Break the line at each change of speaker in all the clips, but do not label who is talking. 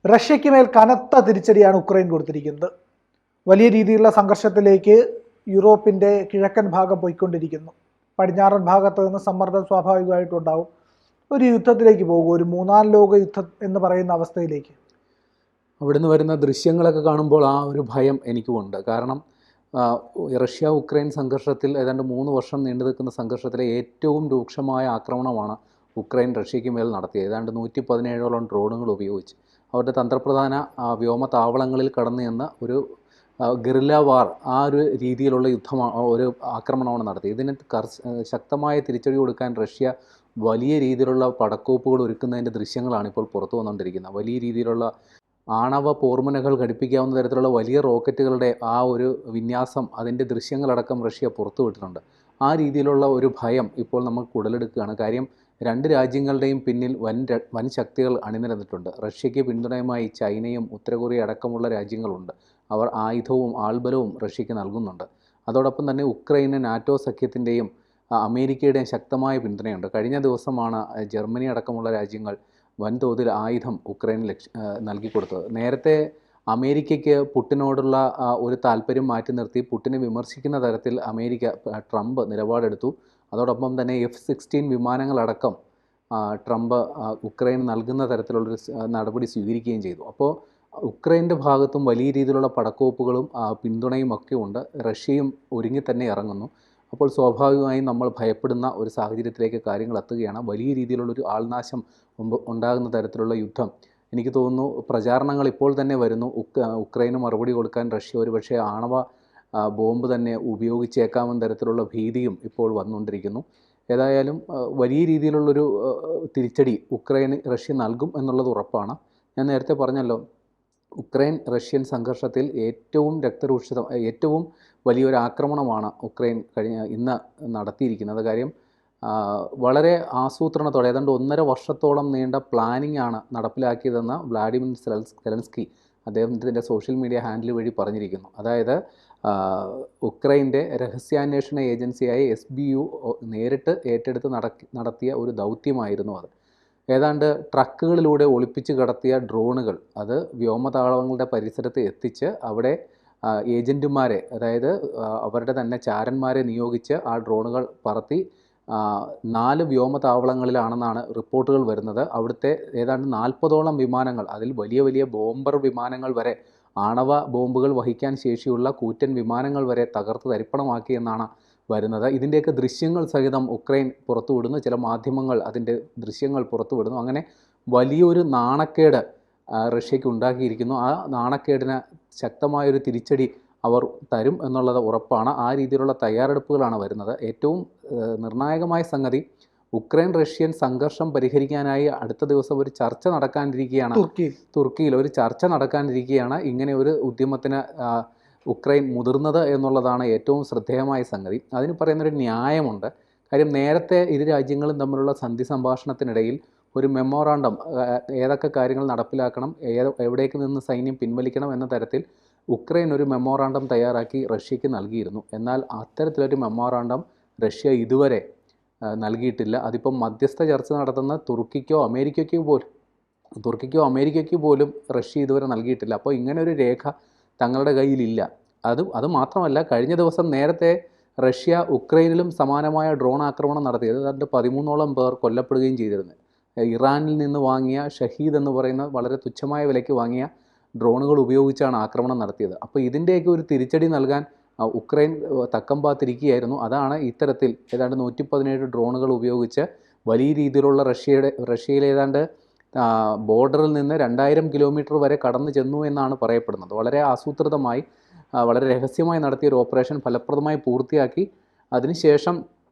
റഷ്യയ്ക്ക് മേൽ കനത്ത തിരിച്ചടിയാണ് ഉക്രൈൻ കൊടുത്തിരിക്കുന്നത്. വലിയ രീതിയിലുള്ള സംഘർഷത്തിലേക്ക് യൂറോപ്പിൻ്റെ കിഴക്കൻ ഭാഗം പോയിക്കൊണ്ടിരിക്കുന്നു. പടിഞ്ഞാറൻ ഭാഗത്ത് നിന്ന് സമ്മർദ്ദം സ്വാഭാവികമായിട്ടുണ്ടാവും. ഒരു യുദ്ധത്തിലേക്ക് പോകും, ഒരു മൂന്നാം ലോക യുദ്ധം എന്ന് പറയുന്ന അവസ്ഥയിലേക്ക്.
അവിടുന്ന് വരുന്ന ദൃശ്യങ്ങളൊക്കെ കാണുമ്പോൾ ആ ഒരു ഭയം എനിക്കുമുണ്ട്. കാരണം റഷ്യ ഉക്രൈൻ സംഘർഷത്തിൽ ഏതാണ്ട് 3 വർഷം നീണ്ടു നിൽക്കുന്ന സംഘർഷത്തിലെ ഏറ്റവും രൂക്ഷമായ ആക്രമണമാണ് ഉക്രൈൻ റഷ്യയ്ക്ക് മേൽ നടത്തിയത്. ഏതാണ്ട് 117ഓളം ഡ്രോണുകൾ ഉപയോഗിച്ച് അവരുടെ തന്ത്രപ്രധാന വ്യോമതാവളങ്ങളിൽ കടന്നു ചെന്ന ഒരു ഗറില്ല വാർ, ആ ഒരു രീതിയിലുള്ള ഒരു ആക്രമണമാണ് നടത്തിയത്. ഇതിന് ശക്തമായ തിരിച്ചടി കൊടുക്കാൻ റഷ്യ വലിയ രീതിയിലുള്ള പടക്കോപ്പുകൾ ഒരുക്കുന്നതിൻ്റെ ദൃശ്യങ്ങളാണ് ഇപ്പോൾ പുറത്തു വന്നുകൊണ്ടിരിക്കുന്നത്. വലിയ രീതിയിലുള്ള ആണവ പോർമുനകൾ ഘടിപ്പിക്കാവുന്ന തരത്തിലുള്ള വലിയ റോക്കറ്റുകളുടെ ആ ഒരു വിന്യാസം, അതിൻ്റെ ദൃശ്യങ്ങളടക്കം റഷ്യ പുറത്തുവിട്ടിട്ടുണ്ട്. ആ രീതിയിലുള്ള ഒരു ഭയം ഇപ്പോൾ നമുക്ക് ഉടലെടുക്കുകയാണ്. കാര്യം രണ്ട് രാജ്യങ്ങളുടെയും പിന്നിൽ വൻ ശക്തികൾ അണിനിരന്നിട്ടുണ്ട്. റഷ്യയ്ക്ക് പിന്തുണയുമായി ചൈനയും ഉത്തര കൊറിയ അടക്കമുള്ള രാജ്യങ്ങളുണ്ട്. അവർ ആയുധവും ആൾബലവും റഷ്യയ്ക്ക് നൽകുന്നുണ്ട്. അതോടൊപ്പം തന്നെ ഉക്രൈന് നാറ്റോ സഖ്യത്തിൻ്റെയും അമേരിക്കയുടെയും ശക്തമായ പിന്തുണയുണ്ട്. കഴിഞ്ഞ ദിവസമാണ് ജർമ്മനി അടക്കമുള്ള രാജ്യങ്ങൾ വൻതോതിൽ ആയുധം ഉക്രൈന് നൽകിക്കൊടുത്തത്. നേരത്തെ അമേരിക്കയ്ക്ക് പുടിനോടുള്ള ഒരു താല്പര്യം മാറ്റി നിർത്തി പുടിനെ വിമർശിക്കുന്ന തരത്തിൽ ട്രംപ് നിലപാടെടുത്തു. അതോടൊപ്പം തന്നെ F-16 വിമാനങ്ങളടക്കം ട്രംപ് ഉക്രൈന് നൽകുന്ന തരത്തിലുള്ളൊരു നടപടി സ്വീകരിക്കുകയും ചെയ്തു. അപ്പോൾ ഉക്രൈൻ്റെ ഭാഗത്തും വലിയ രീതിയിലുള്ള പടക്കോപ്പുകളും പിന്തുണയും ഒക്കെ ഉണ്ട്. റഷ്യയും ഒരുങ്ങി തന്നെ ഇറങ്ങുന്നു. അപ്പോൾ സ്വാഭാവികമായും നമ്മൾ ഭയപ്പെടുന്ന ഒരു സാഹചര്യത്തിലേക്ക് കാര്യങ്ങൾ എത്തുകയാണ്. വലിയ രീതിയിലുള്ളൊരു ആൾനാശം ഉണ്ടാകുന്ന തരത്തിലുള്ള യുദ്ധം. എനിക്ക് തോന്നുന്നു പ്രചാരണങ്ങൾ ഇപ്പോൾ തന്നെ വരുന്നു. ഉക്രൈന് മറുപടി കൊടുക്കാൻ റഷ്യ ഒരുപക്ഷെ ആണവ ബോംബ് തന്നെ ഉപയോഗിച്ചേക്കാവുന്ന തരത്തിലുള്ള ഭീതിയും ഇപ്പോൾ വന്നുകൊണ്ടിരിക്കുന്നു. ഏതായാലും വലിയ രീതിയിലുള്ളൊരു തിരിച്ചടി റഷ്യ നൽകും എന്നുള്ളത് ഉറപ്പാണ്. ഞാൻ നേരത്തെ പറഞ്ഞല്ലോ, ഉക്രൈൻ റഷ്യൻ സംഘർഷത്തിൽ ഏറ്റവും വലിയൊരു ആക്രമണമാണ് ഉക്രൈൻ ഇന്ന് നടത്തിയിരിക്കുന്നത്. കാര്യം വളരെ ആസൂത്രണത്തോടെ ഏതാണ്ട് 1.5 വർഷത്തോളം നീണ്ട പ്ലാനിംഗ് ആണ് നടപ്പിലാക്കിയതെന്ന് വ്ളാഡിമിർ സെലൻസ്കി അദ്ദേഹത്തിൻ്റെ സോഷ്യൽ മീഡിയ ഹാൻഡിൽ വഴി പറഞ്ഞിരിക്കുന്നു. അതായത് ഉക്രൈൻ്റെ രഹസ്യാന്വേഷണ ഏജൻസിയായ SBU നേരിട്ട് ഏറ്റെടുത്ത് നടത്തിയ ഒരു ദൗത്യമായിരുന്നു അത്. ഏതാണ്ട് ട്രക്കുകളിലൂടെ ഒളിപ്പിച്ച് കടത്തിയ ഡ്രോണുകൾ അത് വ്യോമതാവളങ്ങളുടെ പരിസരത്ത് എത്തിച്ച് അവിടെ ഏജൻറ്റുമാരെ, അതായത് അവരുടെ തന്നെ ചാരന്മാരെ നിയോഗിച്ച് ആ ഡ്രോണുകൾ പറത്തി 4 വ്യോമതാവളങ്ങളിലാണെന്നാണ് റിപ്പോർട്ടുകൾ വരുന്നത്. അവിടുത്തെ ഏതാണ്ട് 40ഓളം വിമാനങ്ങൾ, അതിൽ വലിയ വലിയ ബോംബർ വിമാനങ്ങൾ വരെ, ആണവ ബോംബുകൾ വഹിക്കാൻ ശേഷിയുള്ള കൂറ്റൻ വിമാനങ്ങൾ വരെ തകർത്ത് തരിപ്പണമാക്കിയെന്നാണ് വരുന്നത്. ഇതിൻ്റെയൊക്കെ ദൃശ്യങ്ങൾ സഹിതം ഉക്രൈൻ പുറത്തുവിടുന്നു. ചില മാധ്യമങ്ങൾ അതിൻ്റെ ദൃശ്യങ്ങൾ പുറത്തുവിടുന്നു. അങ്ങനെ വലിയൊരു നാണക്കേട് റഷ്യയ്ക്ക് ഉണ്ടാക്കിയിരിക്കുന്നു. ആ നാണക്കേടിന് ശക്തമായൊരു തിരിച്ചടി അവർ തരും എന്നുള്ളത് ഉറപ്പാണ്. ആ രീതിയിലുള്ള തയ്യാറെടുപ്പുകളാണ് വരുന്നത്. ഏറ്റവും നിർണായകമായ സംഗതി, ഉക്രൈൻ റഷ്യൻ സംഘർഷം പരിഹരിക്കാനായി അടുത്ത ദിവസം ഒരു ചർച്ച നടക്കാനിരിക്കുകയാണ്. തുർക്കിയിൽ ഒരു ചർച്ച നടക്കാനിരിക്കുകയാണ്. ഇങ്ങനെ ഒരു ഉദ്യമത്തിന് ഉക്രൈൻ മുതിർന്നത് എന്നുള്ളതാണ് ഏറ്റവും ശ്രദ്ധേയമായ സംഗതി. അതിന് പറയുന്നൊരു ന്യായമുണ്ട്. കാര്യം നേരത്തെ ഇരു രാജ്യങ്ങളും തമ്മിലുള്ള സന്ധി സംഭാഷണത്തിനിടയിൽ ഒരു മെമ്മോറാണ്ടം, ഏതൊക്കെ കാര്യങ്ങൾ നടപ്പിലാക്കണം, എവിടേക്ക് നിന്ന് സൈന്യം പിൻവലിക്കണം എന്ന തരത്തിൽ ഉക്രൈൻ ഒരു മെമ്മോറാണ്ടം തയ്യാറാക്കി റഷ്യയ്ക്ക് നൽകിയിരുന്നു. എന്നാൽ അത്തരത്തിലൊരു മെമ്മോറാണ്ടം റഷ്യ ഇതുവരെ നൽകിയിട്ടില്ല. അതിപ്പം മധ്യസ്ഥ ചർച്ച നടത്തുന്ന തുർക്കിക്കോ അമേരിക്കയ്ക്കോ പോലും റഷ്യ ഇതുവരെ നൽകിയിട്ടില്ല. അപ്പോൾ ഇങ്ങനൊരു രേഖ തങ്ങളുടെ കയ്യിലില്ല. അത് മാത്രമല്ല, കഴിഞ്ഞ ദിവസം നേരത്തെ റഷ്യ ഉക്രൈനിലും സമാനമായ ഡ്രോൺ ആക്രമണം നടത്തിയത്. ഏതാണ്ട് 13ഓളം പേർ കൊല്ലപ്പെടുകയും ചെയ്തിരുന്നു. ഇറാനിൽ നിന്ന് വാങ്ങിയ ഷഹീദ് എന്ന് പറയുന്ന വളരെ തുച്ഛമായ വിലയ്ക്ക് വാങ്ങിയ ഡ്രോണുകൾ ഉപയോഗിച്ചാണ് ആക്രമണം നടത്തിയത്. അപ്പോൾ ഇതിൻ്റെയൊക്കെ ഒരു തിരിച്ചടി നൽകാൻ ഉക്രൈൻ തക്കം പാത്തിരിക്കുകയായിരുന്നു. അതാണ് ഇത്തരത്തിൽ ഏതാണ്ട് 117 ഡ്രോണുകൾ ഉപയോഗിച്ച് വലിയ രീതിയിലുള്ള റഷ്യയിലെ ഏതാണ്ട് ബോർഡറിൽ നിന്ന് 2000 കിലോമീറ്റർ വരെ കടന്നു ചെന്നു എന്നാണ് പറയപ്പെടുന്നത്. വളരെ ആസൂത്രിതമായി, വളരെ രഹസ്യമായി നടത്തിയൊരു ഓപ്പറേഷൻ ഫലപ്രദമായി പൂർത്തിയാക്കി. അതിനുശേഷം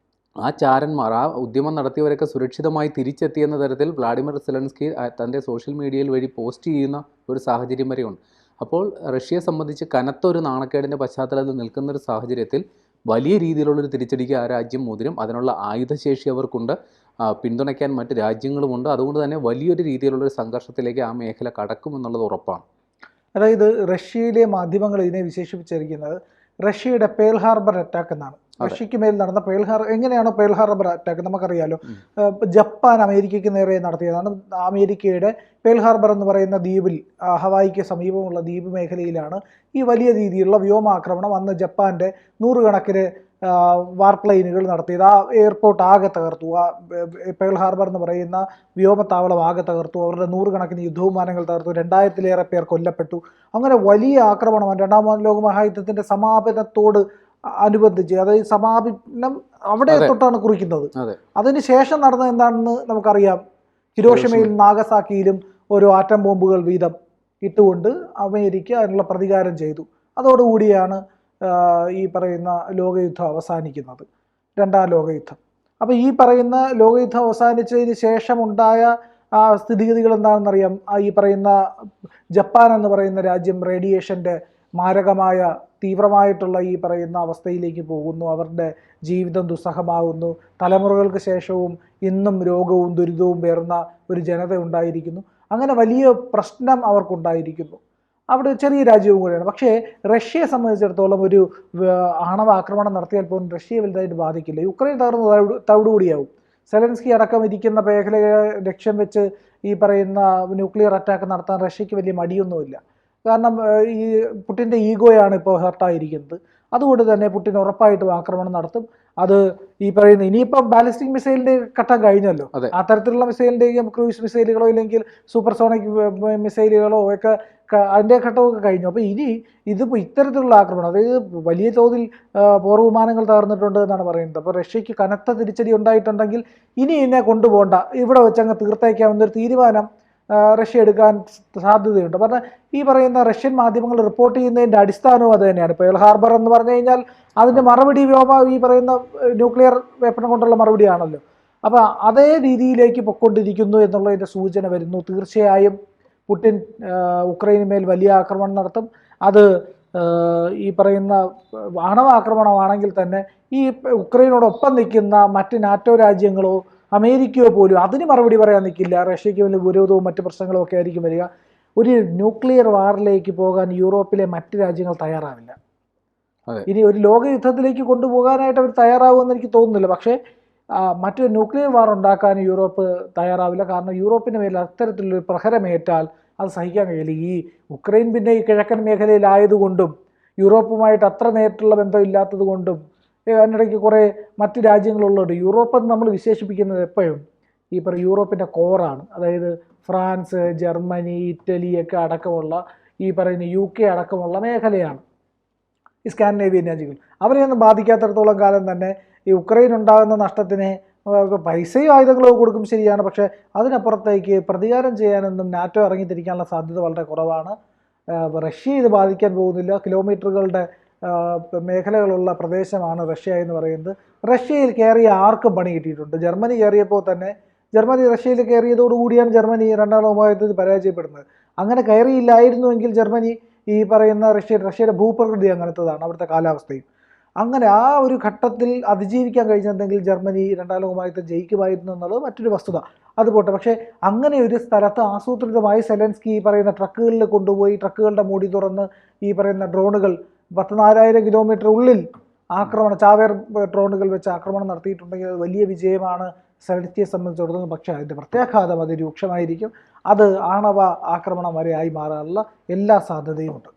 ആ ചാരന്മാർ, ആ ഉദ്യമം നടത്തിയവരൊക്കെ സുരക്ഷിതമായി തിരിച്ചെത്തിയെന്ന തരത്തിൽ വ്ളാഡിമിർ സെലൻസ്കി തൻ്റെ സോഷ്യൽ മീഡിയയിൽ വഴി പോസ്റ്റ് ചെയ്യുന്ന ഒരു സാഹചര്യം വരെയുണ്ട്. അപ്പോൾ റഷ്യയെ സംബന്ധിച്ച് കനത്ത ഒരു നാണക്കേടിൻ്റെ പശ്ചാത്തലത്തിൽ നിൽക്കുന്നൊരു സാഹചര്യത്തിൽ വലിയ രീതിയിലുള്ളൊരു തിരിച്ചടിക്ക് ആ രാജ്യം മുതിരും. അതിനുള്ള ആയുധശേഷി അവർക്കുണ്ട്, പിന്തുണയ്ക്കാൻ മറ്റ് രാജ്യങ്ങളുമുണ്ട്. അതുകൊണ്ട് തന്നെ വലിയൊരു രീതിയിലുള്ളൊരു സംഘർഷത്തിലേക്ക് ആ മേഖല കടക്കുമെന്നുള്ളത് ഉറപ്പാണ്.
അതായത് റഷ്യയിലെ മാധ്യമങ്ങൾ ഇതിനെ വിശേഷിപ്പിച്ചിരിക്കുന്നത് റഷ്യയുടെ പേൾ ഹാർബർ അറ്റാക്ക് എന്നാണ്. റഷ്യക്ക് മേൽ നടന്ന എങ്ങനെയാണോ പേൾ ഹാർബർ അറ്റാക്ക് നമുക്കറിയാലോ. ജപ്പാൻ അമേരിക്കയ്ക്ക് നേരെ നടത്തിയതാണ്. അമേരിക്കയുടെ പേൾ ഹാർബർ എന്ന് പറയുന്ന ദ്വീപിൽ, ഹവായിക്ക് സമീപമുള്ള ദ്വീപ് മേഖലയിലാണ് ഈ വലിയ രീതിയിലുള്ള വ്യോമാക്രമണം അന്ന് ജപ്പാന്റെ 100 കണക്കിന് വാർപ്ലെയിനുകൾ നടത്തിയത്. ആ എയർപോർട്ട് ആകെ തകർത്തു. ആ പേൾ ഹാർബർ എന്ന് പറയുന്ന വ്യോമത്താവളം ആകെ തകർത്തു. അവരുടെ 100 കണക്കിന് യുദ്ധവിമാനങ്ങൾ തകർത്തു. 2000-ലേറെ പേർ കൊല്ലപ്പെട്ടു. അങ്ങനെ വലിയ ആക്രമണമാണ്. രണ്ടാം ലോക മഹായുദ്ധത്തിന്റെ സമാപനത്തോട് അനുബന്ധിച്ച്, അതായത് സമാപനം അവിടെ തൊട്ടാണ് കുറിക്കുന്നത്. അതിനുശേഷം നടന്നത് എന്താണെന്ന് നമുക്കറിയാം. ഹിരോഷിമയിലും നാഗസാക്കിയിലും ഓരോ ആറ്റം ബോംബുകൾ വീതം ഇട്ടുകൊണ്ട് അമേരിക്ക അതിനുള്ള പ്രതികാരം ചെയ്തു. അതോടുകൂടിയാണ് ഈ പറയുന്ന ലോകയുദ്ധം അവസാനിക്കുന്നത്, രണ്ടാം ലോകയുദ്ധം. അപ്പോൾ ഈ പറയുന്ന ലോകയുദ്ധം അവസാനിച്ചതിന് ശേഷമുണ്ടായ സ്ഥിതിഗതികൾ എന്താണെന്നറിയാം. ഈ പറയുന്ന ജപ്പാൻ എന്ന് പറയുന്ന രാജ്യം റേഡിയേഷൻ്റെ മാരകമായ തീവ്രമായിട്ടുള്ള ഈ പറയുന്ന അവസ്ഥയിലേക്ക് പോകുന്നു. അവരുടെ ജീവിതം ദുസ്സഹമാകുന്നു. തലമുറകൾക്ക് ശേഷവും ഇന്നും രോഗവും ദുരിതവും പേർന്ന ഒരു ജനത ഉണ്ടായിരിക്കുന്നു. അങ്ങനെ വലിയ പ്രശ്നം അവർക്കുണ്ടായിരിക്കുന്നു. അവിടെ ചെറിയ രാജ്യവും കൂടെയാണ്. പക്ഷേ റഷ്യയെ സംബന്ധിച്ചിടത്തോളം ഒരു ആണവ ആക്രമണം നടത്തിയാൽ പോലും റഷ്യയെ വലുതായിട്ട് ബാധിക്കില്ല. യുക്രൈൻ തകർന്ന് തവിടുകൂടിയാവും. സെലൻസ്കി അടക്കം ഇരിക്കുന്ന മേഖലയെ ലക്ഷ്യം വെച്ച് ഈ പറയുന്ന ന്യൂക്ലിയർ അറ്റാക്ക് നടത്താൻ റഷ്യക്ക് വലിയ മടിയൊന്നുമില്ല. കാരണം ഈ പുടിൻ്റെ ഈഗോയാണ് ഇപ്പോൾ ഹർട്ടായിരിക്കുന്നത്. അതുകൊണ്ട് തന്നെ പുടിൻ ഉറപ്പായിട്ടും ആക്രമണം നടത്തും. അത് ഈ പറയുന്ന ഇനിയിപ്പം ബാലിസ്റ്റിക് മിസൈലിൻ്റെ ഘട്ടം കഴിഞ്ഞല്ലോ. അത്തരത്തിലുള്ള മിസൈലിൻ്റെയും ക്രൂയിസ് മിസൈലുകളോ ഇല്ലെങ്കിൽ സൂപ്പർസോണിക് മിസൈലുകളോ ഒക്കെ അതിൻ്റെ ഘട്ടമൊക്കെ കഴിഞ്ഞു. അപ്പോൾ ഇനി ഇതിപ്പോൾ ഇത്തരത്തിലുള്ള ആക്രമണം, അതായത് വലിയ തോതിൽ പോർവിമാനങ്ങൾ തകർന്നിട്ടുണ്ട് എന്നാണ് പറയുന്നത്. അപ്പോൾ റഷ്യക്ക് കനത്ത തിരിച്ചടി ഉണ്ടായിട്ടുണ്ടെങ്കിൽ ഇനി ഇതിനെ കൊണ്ടുപോകണ്ട, ഇവിടെ വെച്ചങ്ങ് തീർത്തേക്കാവുന്നൊരു തീരുമാനം റഷ്യ എടുക്കാൻ സാധ്യതയുണ്ട്. പറഞ്ഞാൽ ഈ പറയുന്ന റഷ്യൻ മാധ്യമങ്ങൾ റിപ്പോർട്ട് ചെയ്യുന്നതിൻ്റെ അടിസ്ഥാനവും അത് തന്നെയാണ്. പേൾ ഹാർബർ എന്ന് പറഞ്ഞു കഴിഞ്ഞാൽ അതിൻ്റെ മറുപടി ഈ പറയുന്ന ന്യൂക്ലിയർ വെപ്പൺ കൊണ്ടുള്ള മറുപടിയാണല്ലോ. അപ്പോൾ അതേ രീതിയിലേക്ക് പൊയ്ക്കൊണ്ടിരിക്കുന്നു എന്നുള്ളതിൻ്റെ സൂചന വരുന്നു. തീർച്ചയായും പുടിൻ ഉക്രൈനുമേൽ വലിയ ആക്രമണം നടത്തും. അത് ഈ പറയുന്ന ആണവ ആക്രമണമാണെങ്കിൽ തന്നെ ഈ ഉക്രൈനോടൊപ്പം നിൽക്കുന്ന മറ്റ് നാറ്റോ രാജ്യങ്ങളോ അമേരിക്കയോ പോലും അതിന് മറുപടി പറയാൻ നിൽക്കില്ല. റഷ്യയ്ക്ക് വലിയ വിരോധവും മറ്റ് പ്രശ്നങ്ങളും ഒക്കെ ആയിരിക്കും വരിക. ഒരു ന്യൂക്ലിയർ വാറിലേക്ക് പോകാൻ യൂറോപ്പിലെ മറ്റ് രാജ്യങ്ങൾ തയ്യാറാവില്ല. ഇനി ഒരു ലോക യുദ്ധത്തിലേക്ക് കൊണ്ടുപോകാനായിട്ട് അവർ തയ്യാറാവുമെന്ന് എനിക്ക് തോന്നുന്നില്ല. പക്ഷേ മറ്റൊരു ന്യൂക്ലിയർ വാർ ഉണ്ടാക്കാൻ യൂറോപ്പ് തയ്യാറാവില്ല. കാരണം യൂറോപ്പിന് മേൽ അത്തരത്തിലൊരു പ്രഹരമേറ്റാൽ അത് സഹിക്കാൻ കഴിയില്ല. ഈ ഉക്രൈൻ പിന്നെ ഈ കിഴക്കൻ മേഖലയിലായതുകൊണ്ടും യൂറോപ്പുമായിട്ട് അത്ര നേരിട്ടുള്ള ബന്ധമില്ലാത്തത് കൊണ്ടും അതിനിടയ്ക്ക് കുറേ മറ്റ് രാജ്യങ്ങളുള്ളതുകൊണ്ട് യൂറോപ്പ് എന്ന് നമ്മൾ വിശേഷിപ്പിക്കുന്നത് എപ്പോഴും ഈ യൂറോപ്പിൻ്റെ കോറാണ്. അതായത് ഫ്രാൻസ്, ജർമ്മനി, ഇറ്റലിയൊക്കെ അടക്കമുള്ള ഈ പറയുന്ന UK അടക്കമുള്ള മേഖലയാണ് ഈ സ്കാൻഡിനേവിയൻ രാജ്യങ്ങൾ. അവരെയൊന്നും ബാധിക്കാത്തിടത്തോളം കാലം തന്നെ ഈ ഉക്രൈൻ ഉണ്ടാകുന്ന നഷ്ടത്തിന് പൈസയും ആയുധങ്ങളോ കൊടുക്കും, ശരിയാണ്. പക്ഷേ അതിനപ്പുറത്തേക്ക് പ്രതികാരം ചെയ്യാനൊന്നും നാറ്റോ ഇറങ്ങിത്തിരിക്കാനുള്ള സാധ്യത വളരെ കുറവാണ്. റഷ്യ ഇത് ബാധിക്കാൻ പോകുന്നില്ല. കിലോമീറ്ററുകളുടെ മേഖലകളുള്ള പ്രദേശമാണ് റഷ്യ എന്ന് പറയുന്നത്. റഷ്യയിൽ കയറിയ ആർക്കും പണി കിട്ടിയിട്ടുണ്ട്. ജർമ്മനി കയറിയപ്പോൾ തന്നെ റഷ്യയിൽ കയറിയതോടുകൂടിയാണ് ജർമ്മനി രണ്ടാം ലോകയുദ്ധത്തിൽ പരാജയപ്പെടുന്നത്. അങ്ങനെ കയറിയില്ലായിരുന്നുവെങ്കിൽ ജർമ്മനി ഈ പറയുന്ന റഷ്യയുടെ ഭൂപ്രകൃതി അങ്ങനത്തതാണ്, അവിടുത്തെ കാലാവസ്ഥയും. അങ്ങനെ ആ ഒരു ഘട്ടത്തിൽ അതിജീവിക്കാൻ കഴിഞ്ഞിട്ടുണ്ടെങ്കിൽ ജർമ്മനി രണ്ടാം ലോകയുദ്ധം ജയിക്കുമായിരുന്നു എന്നുള്ളത് മറ്റൊരു വസ്തുത. അതുപോട്ടെ. പക്ഷേ അങ്ങനെ ഒരു സ്ഥലത്ത് ആസൂത്രിതമായി സെലൻസ്കി ഈ പറയുന്ന ട്രക്കുകളിൽ കൊണ്ടുപോയി ട്രക്കുകളുടെ മൂടി തുറന്ന് ഈ പറയുന്ന ഡ്രോണുകൾ 14,000 കിലോമീറ്റർ ഉള്ളിൽ ചാവേർ ഡ്രോണുകൾ വെച്ച് ആക്രമണം നടത്തിയിട്ടുണ്ടെങ്കിൽ അത് വലിയ വിജയമാണ് സെലൻസ്കിയെ സംബന്ധിച്ചിടത്തോളം. പക്ഷേ അതിൻ്റെ പ്രത്യാഘാതം അതിരൂക്ഷമായിരിക്കും. അത് ആണവ ആക്രമണം വരെ ആയി മാറാനുള്ള എല്ലാ സാധ്യതയുമുണ്ട്.